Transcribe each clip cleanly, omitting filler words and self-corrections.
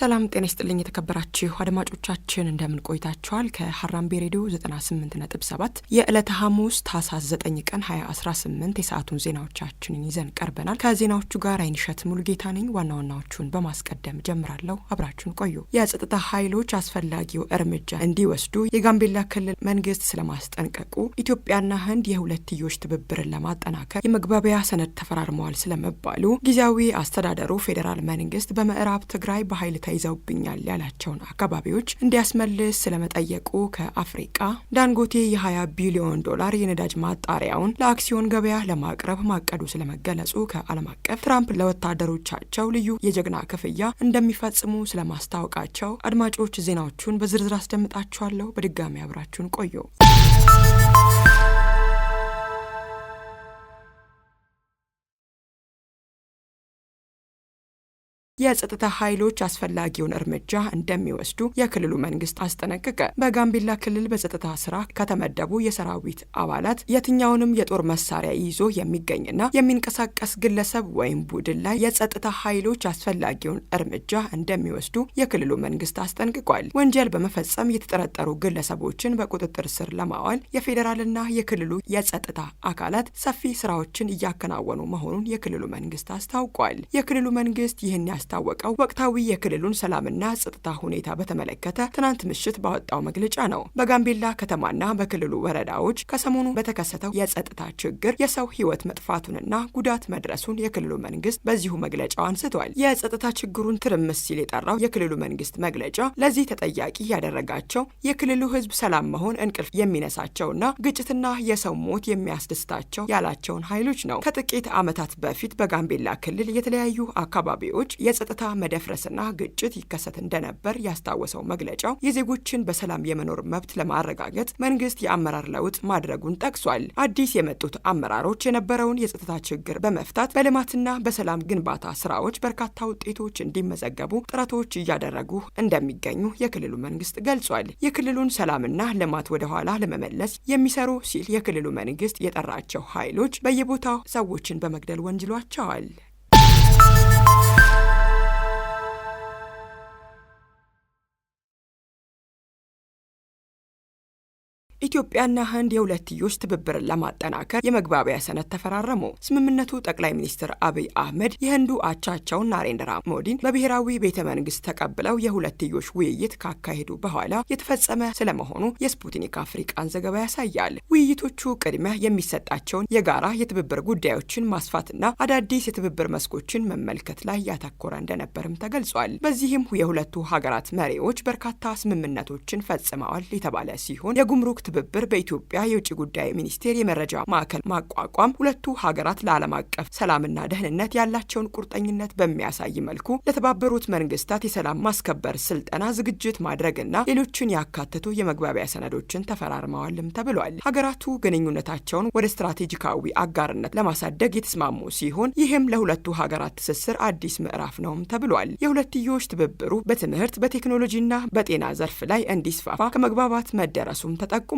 ሰላም ጤና ይስጥልኝ የተከበራችሁ አድማጮቻችን እንደምን ቆይታችኋል? ከሐራምቤ ሬዲዮ 98.7 የዕለተ ሐሙስ ታህሳስ 9 ቀን 2018 የሰዓቱን ዜናዎቻችንን ይዘን ቀርበናል። ከዜናዎቹ ጋር አይንሸት ሙሉጌታ ነኝ። ዋና ዋናዎቹን በማስቀደም ጀምራለሁ። አብራችሁን ቆዩ። የጸጥታ ኃይሎች አስፈላጊው እርምጃ እንዲወስዱ የጋምቤላ ክልል መንግስት ስለማስጠንቀቁ፣ ኢትዮጵያና ህንድ የሁለትዮሽ ትብብርን ለማጠናከር የመግባቢያ ሰነድ ተፈራርመዋል ስለመባሉ፣ ጊዜያዊ አስተዳደሩ ፌዴራል መንግስት በምዕራብ ትግራይ በኃይል ተይዘውብኛል ያላቸውን አካባቢዎች እንዲያስመልስ ስለመጠየቁ፣ ከአፍሪቃ ዳንጎቴ የ$20 ቢሊዮን የነዳጅ ማጣሪያውን ለአክሲዮን ገበያ ለማቅረብ ማቀዱ ስለመገለጹ፣ ከዓለም አቀፍ ትራምፕ ለወታደሮቻቸው ልዩ የጀግና ክፍያ እንደሚፈጽሙ ስለማስታወቃቸው አድማጮች ዜናዎቹን በዝርዝር አስደምጣችኋለሁ። በድጋሚ አብራችሁን ቆዩ። የጸጥታ ኃይሎች አስፈላጊውን እርምጃ እንደሚወስዱ የክልሉ መንግስት አስጠነቀቀ። በጋምቤላ ክልል በጸጥታ ስራ ከተመደቡ የሰራዊት አባላት የትኛውንም የጦር መሳሪያ ይዞ የሚገኝና የሚንቀሳቀስ ግለሰብ ወይም ቡድን ላይ የጸጥታ ኃይሎች አስፈላጊውን እርምጃ እንደሚወስዱ የክልሉ መንግስት አስጠንቅቋል። ወንጀል በመፈጸም የተጠረጠሩ ግለሰቦችን በቁጥጥር ስር ለማዋል የፌዴራልና የክልሉ የጸጥታ አካላት ሰፊ ስራዎችን እያከናወኑ መሆኑን የክልሉ መንግስት አስታውቋል። የክልሉ መንግስት ይህን ታወቀው ወቅታዊ የክልሉን ሰላምና ጸጥታ ሁኔታ በተመለከተ ትናንት ምሽት ባወጣው መግለጫ ነው። በጋምቤላ ከተማና በክልሉ ወረዳዎች ከሰሞኑ በተከሰተው የጸጥታ ችግር የሰው ህይወት መጥፋቱንና ጉዳት መድረሱን የክልሉ መንግስት በዚሁ መግለጫው አንስቷል። የጸጥታ ችግሩን ትርምስ ሲል የጠራው የክልሉ መንግስት መግለጫ ለዚህ ተጠያቂ ያደረጋቸው የክልሉ ህዝብ ሰላም መሆን እንቅልፍ የሚነሳቸውና ግጭትና የሰው ሞት የሚያስደስታቸው ያላቸውን ኃይሎች ነው። ከጥቂት ዓመታት በፊት በጋምቤላ ክልል የተለያዩ አካባቢዎች የጸጥታ መደፍረስና ግጭት ይከሰት እንደነበር ያስታወሰው መግለጫው የዜጎችን በሰላም የመኖር መብት ለማረጋገጥ መንግስት የአመራር ለውጥ ማድረጉን ጠቅሷል። አዲስ የመጡት አመራሮች የነበረውን የጸጥታ ችግር በመፍታት በልማትና በሰላም ግንባታ ስራዎች በርካታ ውጤቶች እንዲመዘገቡ ጥረቶች እያደረጉ እንደሚገኙ የክልሉ መንግስት ገልጿል። የክልሉን ሰላምና ልማት ወደ ኋላ ለመመለስ የሚሰሩ ሲል የክልሉ መንግስት የጠራቸው ኃይሎች በየቦታው ሰዎችን በመግደል ወንጅሏቸዋል። ኢትዮጵያና ህንድ የሁለትዮሽ ትብብርን ለማጠናከር የመግባቢያ ሰነድ ተፈራረሙ። ስምምነቱ ጠቅላይ ሚኒስትር አብይ አህመድ የህንዱ አቻቸው ናሬንድራ ሞዲን በብሔራዊ ቤተ መንግስት ተቀብለው የሁለትዮሽ ውይይት ካካሄዱ በኋላ የተፈጸመ ስለመሆኑ የስፑትኒክ አፍሪቃን ዘገባ ያሳያል። ውይይቶቹ ቅድሚያ የሚሰጣቸውን የጋራ የትብብር ጉዳዮችን ማስፋትና አዳዲስ የትብብር መስኮችን መመልከት ላይ ያተኮረ እንደነበርም ተገልጿል። በዚህም የሁለቱ ሀገራት መሪዎች በርካታ ስምምነቶችን ፈጽመዋል የተባለ ሲሆን የጉምሩክ ትብብር፣ በኢትዮጵያ የውጭ ጉዳይ ሚኒስቴር የመረጃ ማዕከል ማቋቋም፣ ሁለቱ ሀገራት ለዓለም አቀፍ ሰላምና ደህንነት ያላቸውን ቁርጠኝነት በሚያሳይ መልኩ ለተባበሩት መንግስታት የሰላም ማስከበር ስልጠና ዝግጅት ማድረግና ሌሎችን ያካተቱ የመግባቢያ ሰነዶችን ተፈራርመዋልም ተብሏል። ሀገራቱ ግንኙነታቸውን ወደ ስትራቴጂካዊ አጋርነት ለማሳደግ የተስማሙ ሲሆን ይህም ለሁለቱ ሀገራት ትስስር አዲስ ምዕራፍ ነውም ተብሏል። የሁለትዮሽ ትብብሩ በትምህርት፣ በቴክኖሎጂና በጤና ዘርፍ ላይ እንዲስፋፋ ከመግባባት መደረሱም ተጠቁሟል።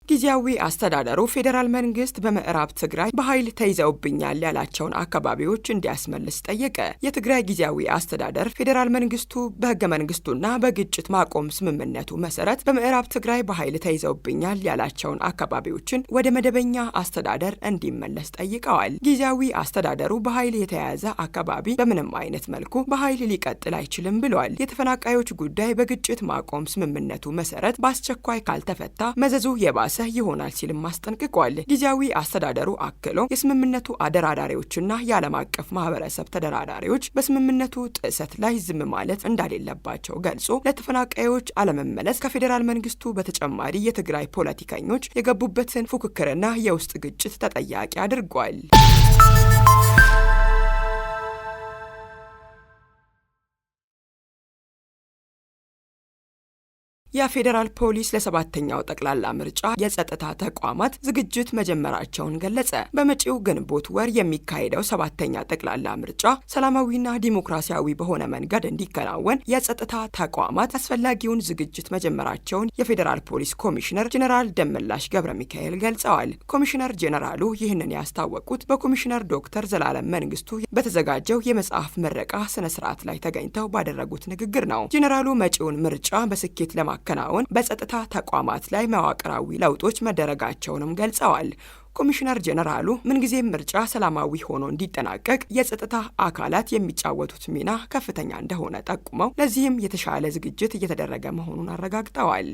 ጊዜያዊ አስተዳደሩ ፌዴራል መንግስት በምዕራብ ትግራይ በኃይል ተይዘውብኛል ያላቸውን አካባቢዎች እንዲያስመልስ ጠየቀ። የትግራይ ጊዜያዊ አስተዳደር ፌዴራል መንግስቱ በህገ መንግስቱና በግጭት ማቆም ስምምነቱ መሰረት በምዕራብ ትግራይ በኃይል ተይዘውብኛል ያላቸውን አካባቢዎችን ወደ መደበኛ አስተዳደር እንዲመለስ ጠይቀዋል። ጊዜያዊ አስተዳደሩ በኃይል የተያያዘ አካባቢ በምንም አይነት መልኩ በኃይል ሊቀጥል አይችልም ብሏል። የተፈናቃዮች ጉዳይ በግጭት ማቆም ስምምነቱ መሰረት በአስቸኳይ ካልተፈታ መዘዙ የባሰ ይሆናል ሲልም አስጠንቅቋል። ጊዜያዊ አስተዳደሩ አክሎ የስምምነቱ አደራዳሪዎችና የዓለም አቀፍ ማህበረሰብ ተደራዳሪዎች በስምምነቱ ጥሰት ላይ ዝም ማለት እንደሌለባቸው ገልጾ ለተፈናቃዮች አለመመለስ ከፌዴራል መንግስቱ በተጨማሪ የትግራይ ፖለቲከኞች የገቡበትን ፉክክርና የውስጥ ግጭት ተጠያቂ አድርጓል። የፌዴራል ፖሊስ ለሰባተኛው ጠቅላላ ምርጫ የጸጥታ ተቋማት ዝግጅት መጀመራቸውን ገለጸ። በመጪው ግንቦት ወር የሚካሄደው ሰባተኛ ጠቅላላ ምርጫ ሰላማዊና ዲሞክራሲያዊ በሆነ መንገድ እንዲከናወን የጸጥታ ተቋማት አስፈላጊውን ዝግጅት መጀመራቸውን የፌዴራል ፖሊስ ኮሚሽነር ጄኔራል ደመላሽ ገብረ ሚካኤል ገልጸዋል። ኮሚሽነር ጄኔራሉ ይህንን ያስታወቁት በኮሚሽነር ዶክተር ዘላለም መንግስቱ በተዘጋጀው የመጽሐፍ ምረቃ ስነ ስርዓት ላይ ተገኝተው ባደረጉት ንግግር ነው። ጄኔራሉ መጪውን ምርጫ በስኬት ለማከናወን በጸጥታ ተቋማት ላይ መዋቅራዊ ለውጦች መደረጋቸውንም ገልጸዋል። ኮሚሽነር ጄኔራሉ ምንጊዜም ምርጫ ሰላማዊ ሆኖ እንዲጠናቀቅ የጸጥታ አካላት የሚጫወቱት ሚና ከፍተኛ እንደሆነ ጠቁመው ለዚህም የተሻለ ዝግጅት እየተደረገ መሆኑን አረጋግጠዋል።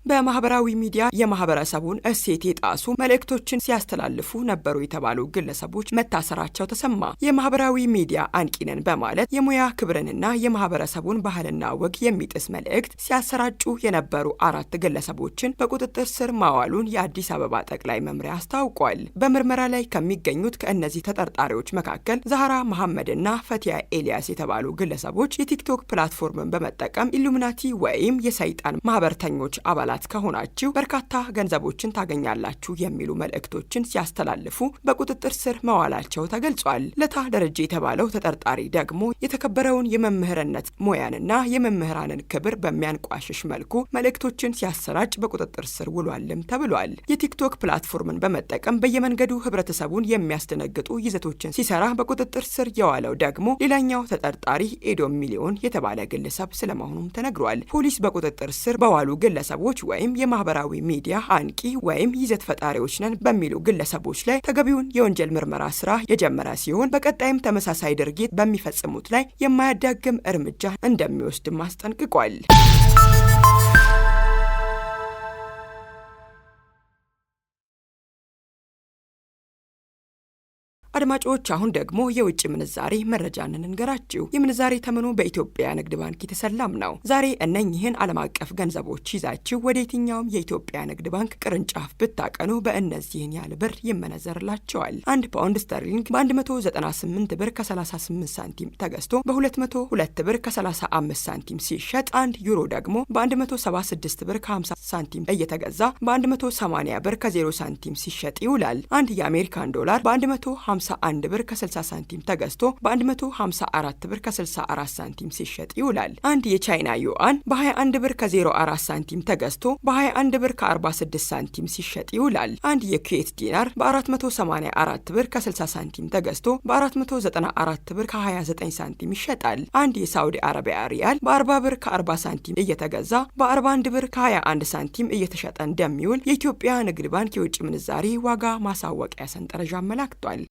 በማህበራዊ ሚዲያ የማህበረሰቡን እሴት የጣሱ መልእክቶችን ሲያስተላልፉ ነበሩ የተባሉ ግለሰቦች መታሰራቸው ተሰማ። የማህበራዊ ሚዲያ አንቂ ነን በማለት የሙያ ክብርንና የማህበረሰቡን ባህልና ወግ የሚጥስ መልእክት ሲያሰራጩ የነበሩ 4 ግለሰቦችን በቁጥጥር ስር ማዋሉን የአዲስ አበባ ጠቅላይ መምሪያ አስታውቋል። በምርመራ ላይ ከሚገኙት ከእነዚህ ተጠርጣሪዎች መካከል ዛህራ መሐመድና ፈቲያ ኤልያስ የተባሉ ግለሰቦች የቲክቶክ ፕላትፎርምን በመጠቀም ኢሉሚናቲ ወይም የሰይጣን ማህበርተኞች አባላት ከሆናችሁ በርካታ ገንዘቦችን ታገኛላችሁ የሚሉ መልእክቶችን ሲያስተላልፉ በቁጥጥር ስር መዋላቸው ተገልጿል። ለታ ደረጀ የተባለው ተጠርጣሪ ደግሞ የተከበረውን የመምህርነት ሙያንና የመምህራንን ክብር በሚያንቋሽሽ መልኩ መልእክቶችን ሲያሰራጭ በቁጥጥር ስር ውሏልም ተብሏል። የቲክቶክ ፕላትፎርምን በመጠቀም በየመንገዱ ህብረተሰቡን የሚያስደነግጡ ይዘቶችን ሲሰራ በቁጥጥር ስር የዋለው ደግሞ ሌላኛው ተጠርጣሪ ኤዶም ሚሊዮን የተባለ ግለሰብ ስለመሆኑም ተነግሯል። ፖሊስ በቁጥጥር ስር በዋሉ ግለሰቦች ወይም የማህበራዊ ሚዲያ አንቂ ወይም ይዘት ፈጣሪዎች ነን በሚሉ ግለሰቦች ላይ ተገቢውን የወንጀል ምርመራ ስራ የጀመረ ሲሆን በቀጣይም ተመሳሳይ ድርጊት በሚፈጽሙት ላይ የማያዳግም እርምጃ እንደሚወስድም አስጠንቅቋል። አድማጮች አሁን ደግሞ የውጭ ምንዛሬ መረጃን እንገራችሁ። የምንዛሬ ተመኑ በኢትዮጵያ ንግድ ባንክ የተሰላም ነው። ዛሬ እነኚህን ዓለም አቀፍ ገንዘቦች ይዛችሁ ወደ የትኛውም የኢትዮጵያ ንግድ ባንክ ቅርንጫፍ ብታቀኑ በእነዚህን ያህል ብር ይመነዘርላቸዋል። 1 ፓውንድ ስተርሊንግ በ198 ብር ከ38 ሳንቲም ተገዝቶ በ202 ብር ከ35 ሳንቲም ሲሸጥ፣ 1 ዩሮ ደግሞ በ176 ብር ከ50 ሳንቲም እየተገዛ በ180 ብር ከ0 ሳንቲም ሲሸጥ ይውላል። 1 የአሜሪካን ዶላር በ151 ብር ከ60 ሳንቲም ተገዝቶ በ154 ብር ከ64 ሳንቲም ሲሸጥ ይውላል። 1 የቻይና ዩዋን በ21 ብር ከ04 ሳንቲም ተገዝቶ በ21 ብር ከ46 ሳንቲም ሲሸጥ ይውላል። 1 የኩዌት ዲናር በ484 ብር ከ60 ሳንቲም ተገዝቶ በ494 ብር ከ29 ሳንቲም ይሸጣል። 1 የሳውዲ አረቢያ ሪያል በ40 ብር ከ40 ሳንቲም እየተገዛ በ41 ብር ከ21 ሳንቲም እየተሸጠ እንደሚውል የኢትዮጵያ ንግድ ባንክ የውጭ ምንዛሬ ዋጋ ማሳወቂያ ሰንጠረዥ አመላክቷል።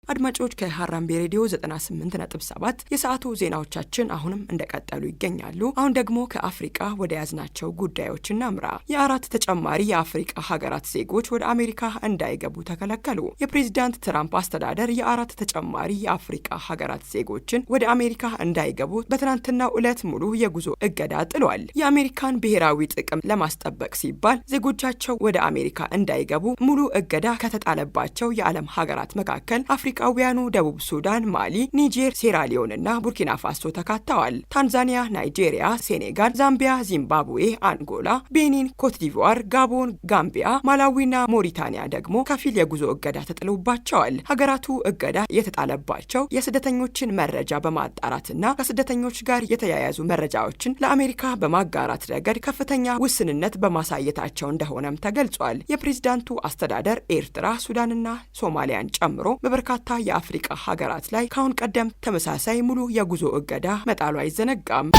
አድማጮች ከሀራምቤ ሬዲዮ 98.7 የሰዓቱ ዜናዎቻችን አሁንም እንደቀጠሉ ይገኛሉ። አሁን ደግሞ ከአፍሪቃ ወደ ያዝናቸው ጉዳዮች እናምራ። የ4 ተጨማሪ የአፍሪቃ ሀገራት ዜጎች ወደ አሜሪካ እንዳይገቡ ተከለከሉ። የፕሬዝዳንት ትራምፕ አስተዳደር የ4 ተጨማሪ የአፍሪቃ ሀገራት ዜጎችን ወደ አሜሪካ እንዳይገቡ በትናንትናው ዕለት ሙሉ የጉዞ እገዳ ጥሏል። የአሜሪካን ብሔራዊ ጥቅም ለማስጠበቅ ሲባል ዜጎቻቸው ወደ አሜሪካ እንዳይገቡ ሙሉ እገዳ ከተጣለባቸው የዓለም ሀገራት መካከል አፍሪካውያኑ ደቡብ ሱዳን፣ ማሊ፣ ኒጀር፣ ሴራሊዮን እና ቡርኪና ፋሶ ተካተዋል። ታንዛኒያ፣ ናይጄሪያ፣ ሴኔጋል፣ ዛምቢያ፣ ዚምባብዌ፣ አንጎላ፣ ቤኒን፣ ኮትዲቯር፣ ጋቦን፣ ጋምቢያ፣ ማላዊና ሞሪታኒያ ደግሞ ከፊል የጉዞ እገዳ ተጥሎባቸዋል። ሀገራቱ እገዳ የተጣለባቸው የስደተኞችን መረጃ በማጣራትና ከስደተኞች ጋር የተያያዙ መረጃዎችን ለአሜሪካ በማጋራት ረገድ ከፍተኛ ውስንነት በማሳየታቸው እንደሆነም ተገልጿል። የፕሬዝዳንቱ አስተዳደር ኤርትራ፣ ሱዳንና ሶማሊያን ጨምሮ በበርካታ የአፍሪቃ ሀገራት ላይ ካሁን ቀደም ተመሳሳይ ሙሉ የጉዞ እገዳ መጣሉ አይዘነጋም።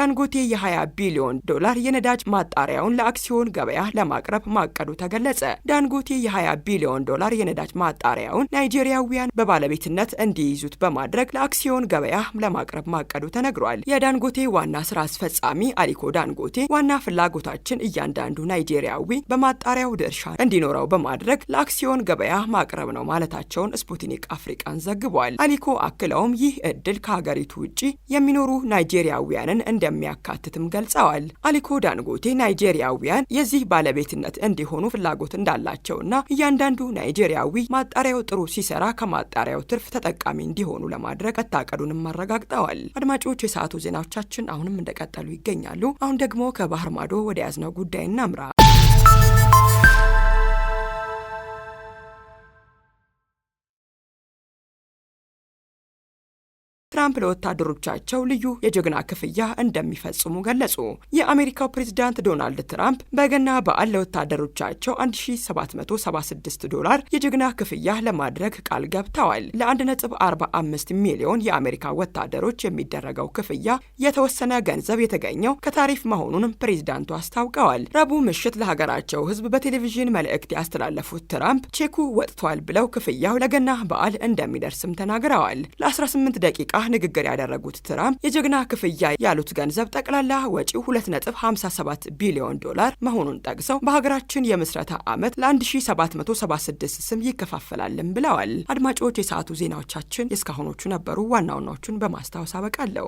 ዳንጎቴ የ20 ቢሊዮን ዶላር የነዳጅ ማጣሪያውን ለአክሲዮን ገበያ ለማቅረብ ማቀዱ ተገለጸ። ዳንጎቴ የ20 ቢሊዮን ዶላር የነዳጅ ማጣሪያውን ናይጄሪያውያን በባለቤትነት እንዲይዙት በማድረግ ለአክሲዮን ገበያ ለማቅረብ ማቀዱ ተነግሯል። የዳንጎቴ ዋና ስራ አስፈጻሚ አሊኮ ዳንጎቴ ዋና ፍላጎታችን እያንዳንዱ ናይጄሪያዊ በማጣሪያው ድርሻ እንዲኖረው በማድረግ ለአክሲዮን ገበያ ማቅረብ ነው ማለታቸውን ስፑትኒክ አፍሪካን ዘግቧል። አሊኮ አክለውም ይህ እድል ከሀገሪቱ ውጪ የሚኖሩ ናይጄሪያውያንን እንደሚያካትትም ገልጸዋል። አሊኮ ዳንጎቴ ናይጄሪያውያን የዚህ ባለቤትነት እንዲሆኑ ፍላጎት እንዳላቸውና እያንዳንዱ ናይጄሪያዊ ማጣሪያው ጥሩ ሲሰራ ከማጣሪያው ትርፍ ተጠቃሚ እንዲሆኑ ለማድረግ መታቀዱንም አረጋግጠዋል። አድማጮች፣ የሰዓቱ ዜናዎቻችን አሁንም እንደቀጠሉ ይገኛሉ። አሁን ደግሞ ከባህር ማዶ ወደ ያዝነው ጉዳይ እናምራ። ትራምፕ ለወታደሮቻቸው ልዩ የጀግና ክፍያ እንደሚፈጽሙ ገለጹ። የአሜሪካው ፕሬዝዳንት ዶናልድ ትራምፕ በገና በዓል ለወታደሮቻቸው $1776 የጀግና ክፍያ ለማድረግ ቃል ገብተዋል። ለ1.45 ሚሊዮን የአሜሪካ ወታደሮች የሚደረገው ክፍያ የተወሰነ ገንዘብ የተገኘው ከታሪፍ መሆኑንም ፕሬዝዳንቱ አስታውቀዋል። ረቡዕ ምሽት ለሀገራቸው ሕዝብ በቴሌቪዥን መልእክት ያስተላለፉት ትራምፕ ቼኩ ወጥቷል ብለው ክፍያው ለገና በዓል እንደሚደርስም ተናግረዋል። ለ18 ደቂቃ ንግግር ያደረጉት ትራምፕ የጀግና ክፍያ ያሉት ገንዘብ ጠቅላላ ወጪው $2.57 ቢሊዮን መሆኑን ጠቅሰው በሀገራችን የምስረታ ዓመት ለ1776 ስም ይከፋፈላልም ብለዋል። አድማጮች፣ የሰዓቱ ዜናዎቻችን የእስካሁኖቹ ነበሩ። ዋና ዋናዎቹን በማስታወስ አበቃለሁ።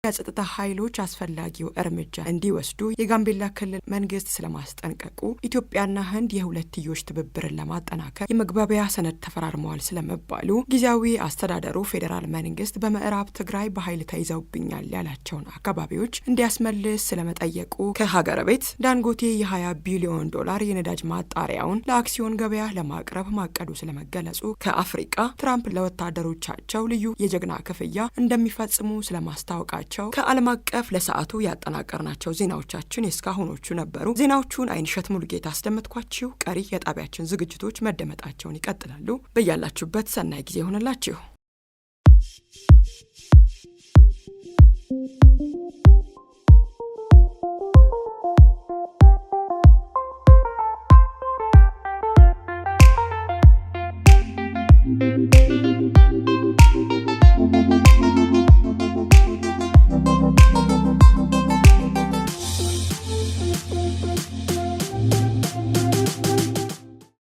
የጸጥታ ኃይሎች አስፈላጊው እርምጃ እንዲወስዱ የጋምቤላ ክልል መንግስት ስለማስጠንቀቁ፣ ኢትዮጵያና ህንድ የሁለትዮሽ ትብብርን ለማጠናከር የመግባቢያ ሰነድ ተፈራርመዋል ስለመባሉ፣ ጊዜያዊ አስተዳደሩ ፌዴራል መንግስት በምዕራብ ትግራይ በኃይል ተይዘውብኛል ያላቸውን አካባቢዎች እንዲያስመልስ ስለመጠየቁ፣ ከሀገር ቤት ዳንጎቴ የ20 ቢሊዮን ዶላር የነዳጅ ማጣሪያውን ለአክሲዮን ገበያ ለማቅረብ ማቀዱ ስለመገለጹ፣ ከአፍሪቃ ትራምፕ ለወታደሮቻቸው ልዩ የጀግና ክፍያ እንደሚፈጽሙ ስለማስታወቃቸው፣ ከዓለም አቀፍ ለሰዓቱ ያጠናቀርናቸው ዜናዎቻችን የእስካሁኖቹ ነበሩ። ዜናዎቹን አይንሸት ሙሉጌታ አስደመጥኳችሁ። ቀሪ የጣቢያችን ዝግጅቶች መደመጣቸውን ይቀጥላሉ። በያላችሁበት ሰናይ ጊዜ ይሆንላችሁ።